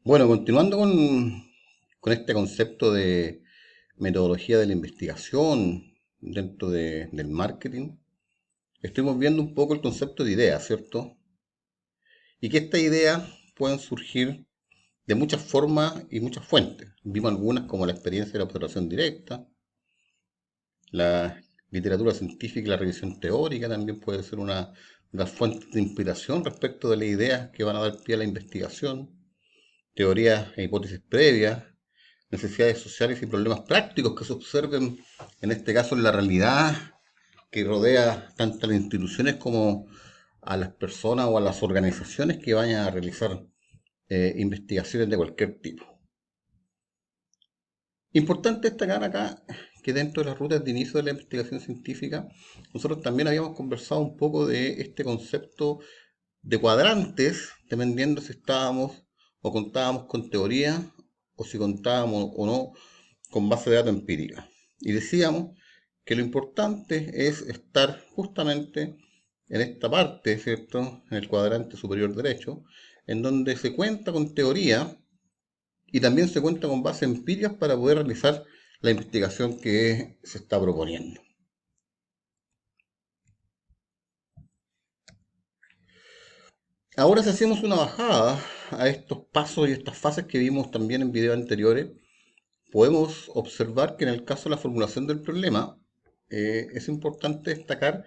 Bueno, continuando con este concepto de metodología de la investigación dentro del marketing, estuvimos viendo un poco el concepto de idea, ¿cierto? Y que estas ideas pueden surgir de muchas formas y muchas fuentes. Vimos algunas como la experiencia de la observación directa, la literatura científica y la revisión teórica también puede ser una fuente de inspiración respecto de las ideas que van a dar pie a la investigación, teorías e hipótesis previas, necesidades sociales y problemas prácticos que se observen, en este caso, en la realidad que rodea tanto a las instituciones como a las personas o a las organizaciones que vayan a realizar investigaciones de cualquier tipo. Importante destacar acá que dentro de las rutas de inicio de la investigación científica, nosotros también habíamos conversado un poco de este concepto de cuadrantes, dependiendo si estábamos o contábamos con teoría o si contábamos o no con base de datos empírica. Y decíamos que lo importante es estar justamente en esta parte, ¿cierto? En el cuadrante superior derecho, en donde se cuenta con teoría y también se cuenta con bases empíricas para poder realizar la investigación que se está proponiendo. Ahora si hacemos una bajada a estos pasos y estas fases que vimos también en videos anteriores, podemos observar que en el caso de la formulación del problema, es importante destacar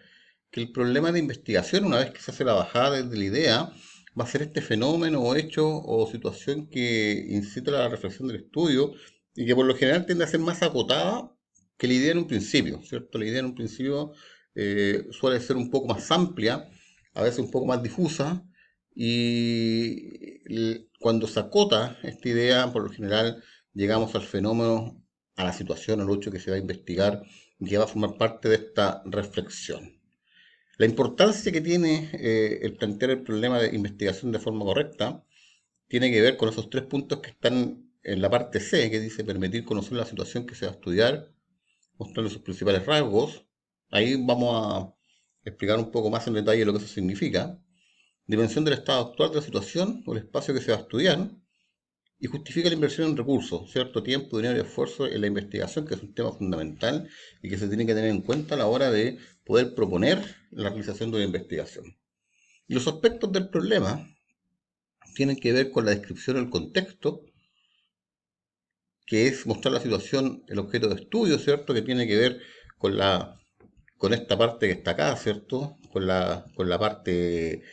que el problema de investigación, una vez que se hace la bajada desde la idea, va a ser este fenómeno o hecho o situación que incita a la reflexión del estudio y que por lo general tiende a ser más acotada que la idea en un principio, ¿cierto? La idea en un principio suele ser un poco más amplia, a veces un poco más difusa, y cuando se acota esta idea, por lo general llegamos al fenómeno, a la situación, al hecho que se va a investigar y que va a formar parte de esta reflexión. La importancia que tiene el plantear el problema de investigación de forma correcta tiene que ver con esos tres puntos que están en la parte C, que dice permitir conocer la situación que se va a estudiar, mostrando sus principales rasgos. Ahí vamos a explicar un poco más en detalle lo que eso significa. Dimensión del estado actual de la situación o el espacio que se va a estudiar y justifica la inversión en recursos, cierto tiempo, dinero y esfuerzo en la investigación, que es un tema fundamental y que se tiene que tener en cuenta a la hora de poder proponer la realización de una investigación. Y los aspectos del problema tienen que ver con la descripción del contexto, que es mostrar la situación, el objeto de estudio, ¿cierto? Que tiene que ver con con esta parte que está acá, ¿cierto? Con la parte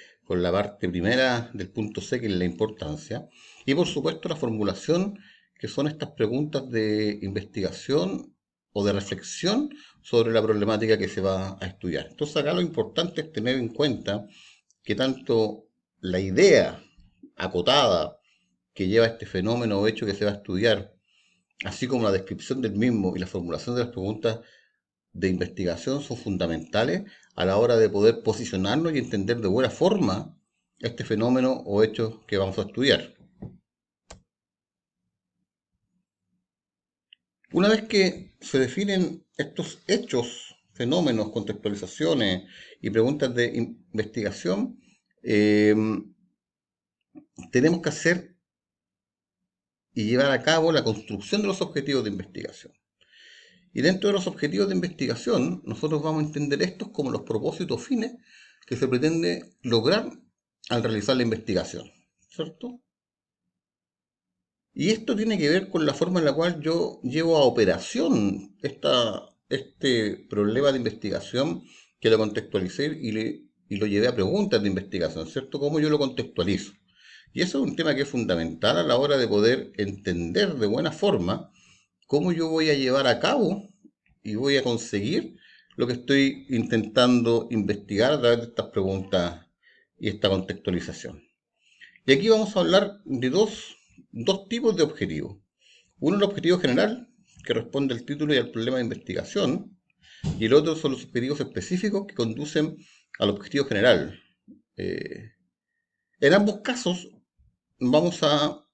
primera del punto C, que es la importancia. Y por supuesto la formulación, que son estas preguntas de investigación o de reflexión sobre la problemática que se va a estudiar. Entonces acá lo importante es tener en cuenta que tanto la idea acotada que lleva este fenómeno o hecho que se va a estudiar, así como la descripción del mismo y la formulación de las preguntas de investigación son fundamentales a la hora de poder posicionarnos y entender de buena forma este fenómeno o hecho que vamos a estudiar. Una vez que se definen estos hechos, fenómenos, contextualizaciones y preguntas de investigación, eh, tenemos que hacer y llevar a cabo la construcción de los objetivos de investigación. Y dentro de los objetivos de investigación, nosotros vamos a entender estos como los propósitos fines que se pretende lograr al realizar la investigación, ¿cierto? Y esto tiene que ver con la forma en la cual yo llevo a operación este problema de investigación que lo contextualicé y lo llevé a preguntas de investigación, ¿cierto? ¿Cómo yo lo contextualizo? Y eso es un tema que es fundamental a la hora de poder entender de buena forma cómo yo voy a llevar a cabo y voy a conseguir lo que estoy intentando investigar a través de estas preguntas y esta contextualización. Y aquí vamos a hablar de dos tipos de objetivos. Uno, el objetivo general, que responde al título y al problema de investigación, y el otro son los objetivos específicos que conducen al objetivo general. Eh, en ambos casos vamos a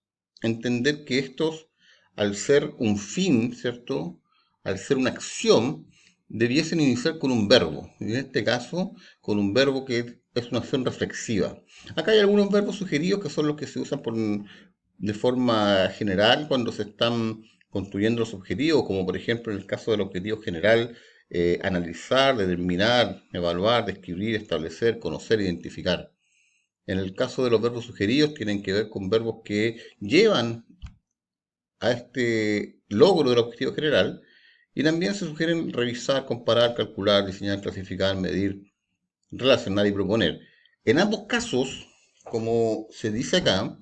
entender que estos, al ser un fin, ¿cierto? Al ser una acción, debiesen iniciar con un verbo. Y en este caso, con un verbo que es una acción reflexiva. Acá hay algunos verbos sugeridos que son los que se usan de forma general cuando se están construyendo los objetivos, como por ejemplo en el caso del objetivo general, analizar, determinar, evaluar, describir, establecer, conocer, identificar. En el caso de los verbos sugeridos, tienen que ver con verbos que llevan a este logro del objetivo general, y también se sugieren revisar, comparar, calcular, diseñar, clasificar, medir, relacionar y proponer. En ambos casos, como se dice acá,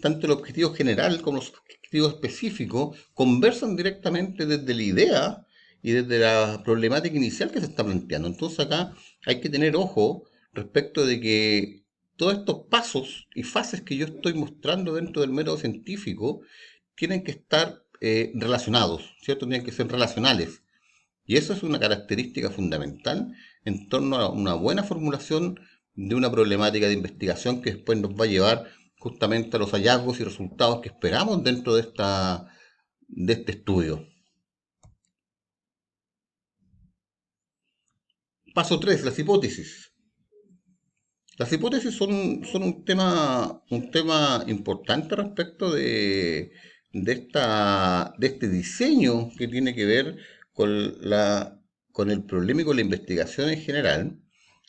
tanto el objetivo general como los objetivos específicos conversan directamente desde la idea y desde la problemática inicial que se está planteando. Entonces acá hay que tener ojo respecto de que todos estos pasos y fases que yo estoy mostrando dentro del método científico tienen que estar relacionados, ¿cierto? Tienen que ser relacionales. Y eso es una característica fundamental en torno a una buena formulación de una problemática de investigación que después nos va a llevar justamente a los hallazgos y resultados que esperamos dentro de este estudio. Paso 3: las hipótesis. Las hipótesis son un tema importante respecto de este diseño que tiene que ver con el problema y con la investigación en general,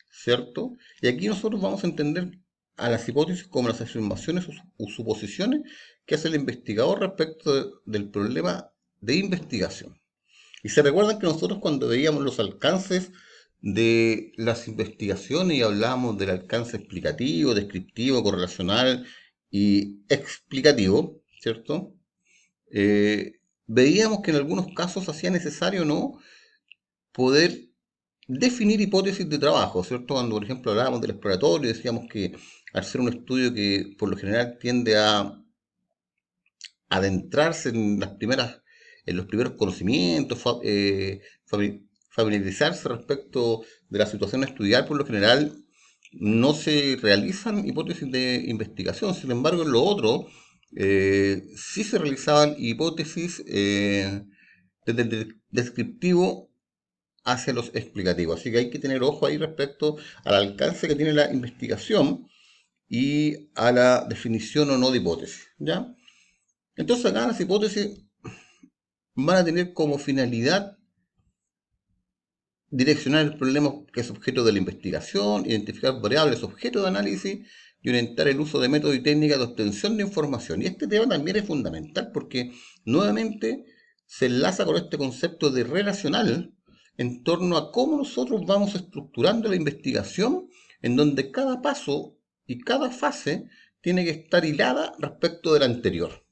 ¿cierto? Y aquí nosotros vamos a entender a las hipótesis como las afirmaciones o suposiciones que hace el investigador respecto del problema de investigación. Y se recuerdan que nosotros cuando veíamos los alcances de las investigaciones y hablábamos del alcance explicativo, descriptivo, correlacional y explicativo, ¿cierto? Veíamos que en algunos casos hacía necesario, ¿no?, poder definir hipótesis de trabajo, ¿cierto? Cuando, por ejemplo, hablábamos del exploratorio, decíamos que al ser un estudio que por lo general tiende a adentrarse en los primeros conocimientos, familiarizarse respecto de la situación a estudiar, por lo general no se realizan hipótesis de investigación. Sin embargo, en lo otro, sí se realizaban hipótesis desde el descriptivo hacia los explicativos. Así que hay que tener ojo ahí respecto al alcance que tiene la investigación y a la definición o no de hipótesis, ¿ya? Entonces acá las hipótesis van a tener como finalidad direccionar el problema que es objeto de la investigación, identificar variables objeto de análisis y orientar el uso de métodos y técnicas de obtención de información. Y este tema también es fundamental porque nuevamente se enlaza con este concepto de relacional en torno a cómo nosotros vamos estructurando la investigación, en donde cada paso y cada fase tiene que estar hilada respecto de la anterior.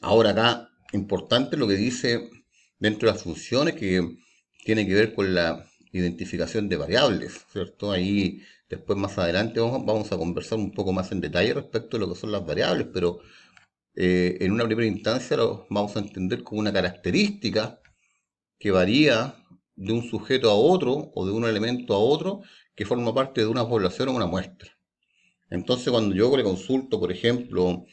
Ahora acá, importante lo que dice dentro de las funciones que tiene que ver con la identificación de variables, ¿cierto? Ahí después más adelante vamos a conversar un poco más en detalle respecto a lo que son las variables, pero en una primera instancia lo vamos a entender como una característica que varía de un sujeto a otro o de un elemento a otro que forma parte de una población o una muestra. Entonces cuando yo le consulto, por ejemplo,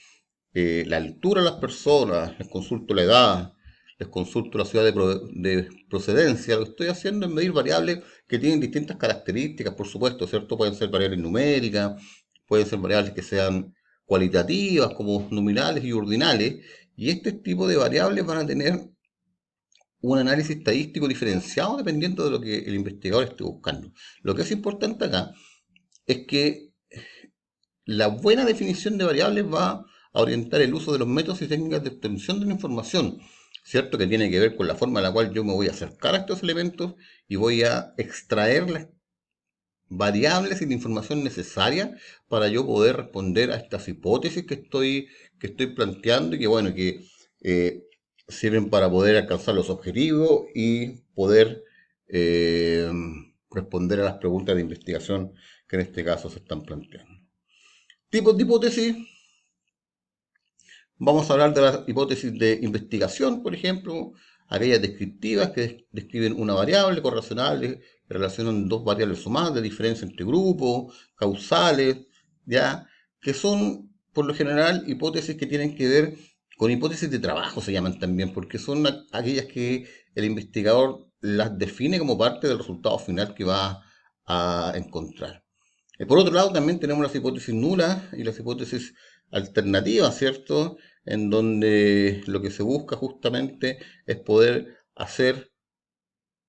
la altura de las personas, les consulto la edad, les consulto la ciudad de procedencia, lo que estoy haciendo es medir variables que tienen distintas características, por supuesto, ¿cierto? Pueden ser variables numéricas, pueden ser variables que sean cualitativas, como nominales y ordinales, y este tipo de variables van a tener un análisis estadístico diferenciado dependiendo de lo que el investigador esté buscando. Lo que es importante acá es que la buena definición de variables va a orientar el uso de los métodos y técnicas de obtención de la información, ¿cierto? Que tiene que ver con la forma en la cual yo me voy a acercar a estos elementos y voy a extraer las variables y la información necesaria para yo poder responder a estas hipótesis que estoy planteando y que, bueno, que eh, sirven para poder alcanzar los objetivos y poder eh, responder a las preguntas de investigación que en este caso se están planteando. Tipos de hipótesis. Vamos a hablar de las hipótesis de investigación, por ejemplo, aquellas descriptivas que describen una variable correlacional, relacionan dos variables o más de diferencia entre grupos, causales, ya, que son por lo general hipótesis que tienen que ver con hipótesis de trabajo, se llaman también, porque son aquellas que el investigador las define como parte del resultado final que va a encontrar. Por otro lado, también tenemos las hipótesis nulas y las hipótesis alternativa, ¿cierto? En donde lo que se busca justamente es poder hacer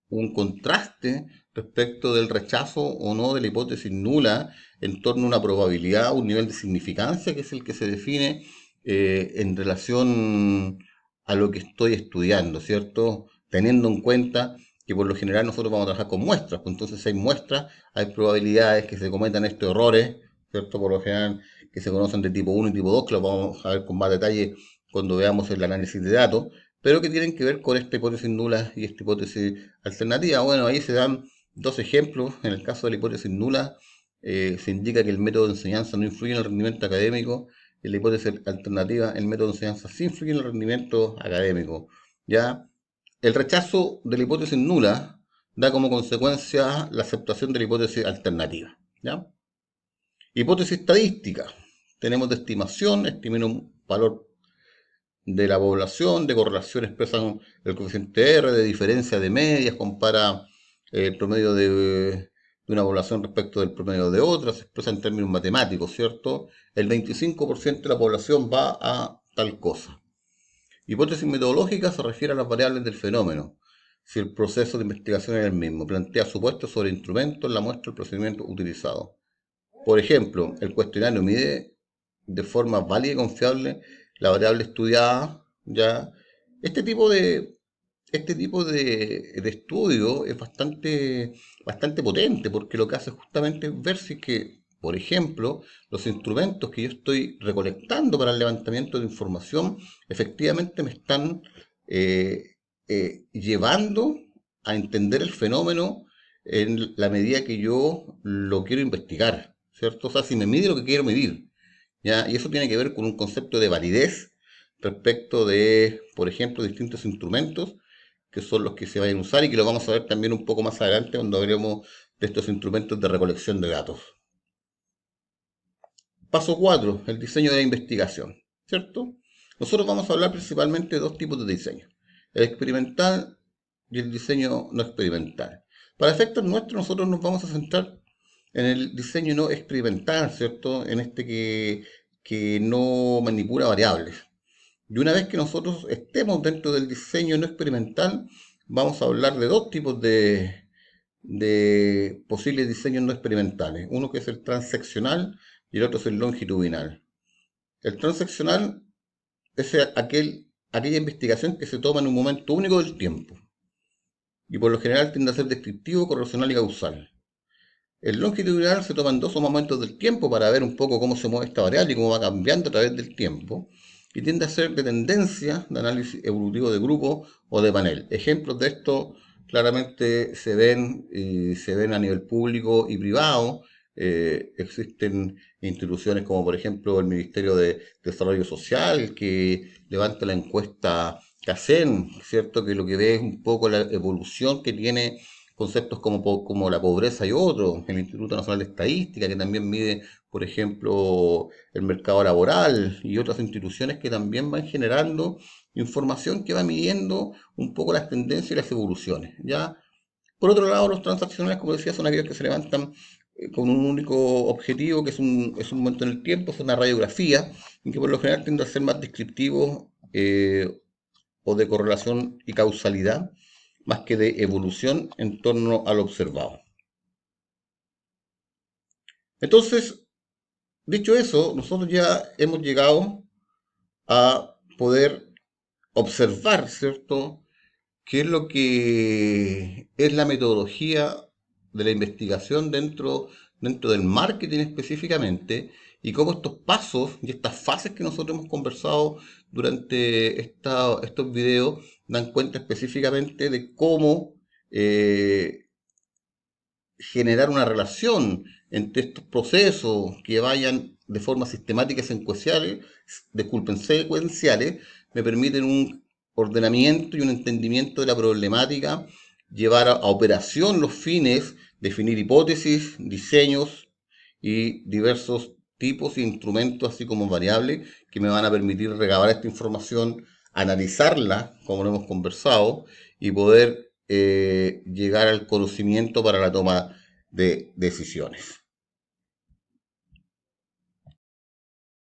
un contraste respecto del rechazo o no de la hipótesis nula en torno a una probabilidad, un nivel de significancia que es el que se define en relación a lo que estoy estudiando, ¿cierto? Teniendo en cuenta que por lo general nosotros vamos a trabajar con muestras, pues entonces hay muestras, hay probabilidades que se cometan estos errores, ¿cierto? Por lo general que se conocen de tipo 1 y tipo 2, que lo vamos a ver con más detalle cuando veamos el análisis de datos, pero que tienen que ver con esta hipótesis nula y esta hipótesis alternativa. Bueno, ahí se dan dos ejemplos. En el caso de la hipótesis nula, se indica que el método de enseñanza no influye en el rendimiento académico. En la hipótesis alternativa, el método de enseñanza sí influye en el rendimiento académico. ¿Ya? El rechazo de la hipótesis nula da como consecuencia la aceptación de la hipótesis alternativa. ¿Ya? Hipótesis estadística. Tenemos de estimación, estimar un valor de la población, de correlación expresan el coeficiente R, de diferencia de medias, compara el promedio de una población respecto del promedio de otra, se expresa en términos matemáticos, ¿cierto? El 25% de la población va a tal cosa. Hipótesis metodológica se refiere a las variables del fenómeno, si el proceso de investigación es el mismo, plantea supuestos sobre instrumentos, la muestra, el procedimiento utilizado. Por ejemplo, el cuestionario mide de forma válida y confiable la variable estudiada, ¿ya? Este tipo de, de estudio es bastante potente porque lo que hace justamente es ver si que, por ejemplo, los instrumentos que yo estoy recolectando para el levantamiento de información efectivamente me están eh, llevando a entender el fenómeno en la medida que yo lo quiero investigar, ¿cierto? O sea, si me mide lo que quiero medir, ¿ya? Y eso tiene que ver con un concepto de validez respecto de, por ejemplo, distintos instrumentos que son los que se vayan a usar y que lo vamos a ver también un poco más adelante cuando hablemos de estos instrumentos de recolección de datos. Paso 4, el diseño de la investigación, ¿cierto? Nosotros vamos a hablar principalmente de dos tipos de diseño, el experimental y el diseño no experimental. Para efectos nuestros, nosotros nos vamos a centrar en el diseño no experimental, ¿cierto? En este que no manipula variables. Y una vez que nosotros estemos dentro del diseño no experimental, vamos a hablar de dos tipos de posibles diseños no experimentales. Uno que es el transeccional y el otro es el longitudinal. El transeccional es aquella investigación que se toma en un momento único del tiempo y por lo general tiende a ser descriptivo, correlacional y causal. El longitudinal se toma en dos momentos del tiempo para ver un poco cómo se mueve esta variable y cómo va cambiando a través del tiempo. Y tiende a ser de tendencia, de análisis evolutivo de grupo o de panel. Ejemplos de esto claramente se ven a nivel público y privado. Existen instituciones como por ejemplo el Ministerio de Desarrollo Social que levanta la encuesta CACEN, ¿cierto? Que lo que ve es un poco la evolución que tiene conceptos como la pobreza y otros, el Instituto Nacional de Estadística, que también mide, por ejemplo, el mercado laboral y otras instituciones que también van generando información que va midiendo un poco las tendencias y las evoluciones. ¿Ya? Por otro lado, los transaccionales, como decía, son aquellos que se levantan con un único objetivo, que es un momento en el tiempo, es una radiografía, y que por lo general tiende a ser más descriptivos o de correlación y causalidad, más que de evolución en torno al observado. Entonces, dicho eso, nosotros ya hemos llegado a poder observar, ¿cierto?, qué es lo que es la metodología de la investigación dentro del marketing específicamente y cómo estos pasos y estas fases que nosotros hemos conversado durante estos videos dan cuenta específicamente de cómo generar una relación entre estos procesos que vayan de forma sistemática y secuenciales, me permiten un ordenamiento y un entendimiento de la problemática, llevar a operación los fines, definir hipótesis, diseños y diversos tipos e instrumentos, así como variables, que me van a permitir recabar esta información, analizarla, como lo hemos conversado, y poder llegar al conocimiento para la toma de decisiones.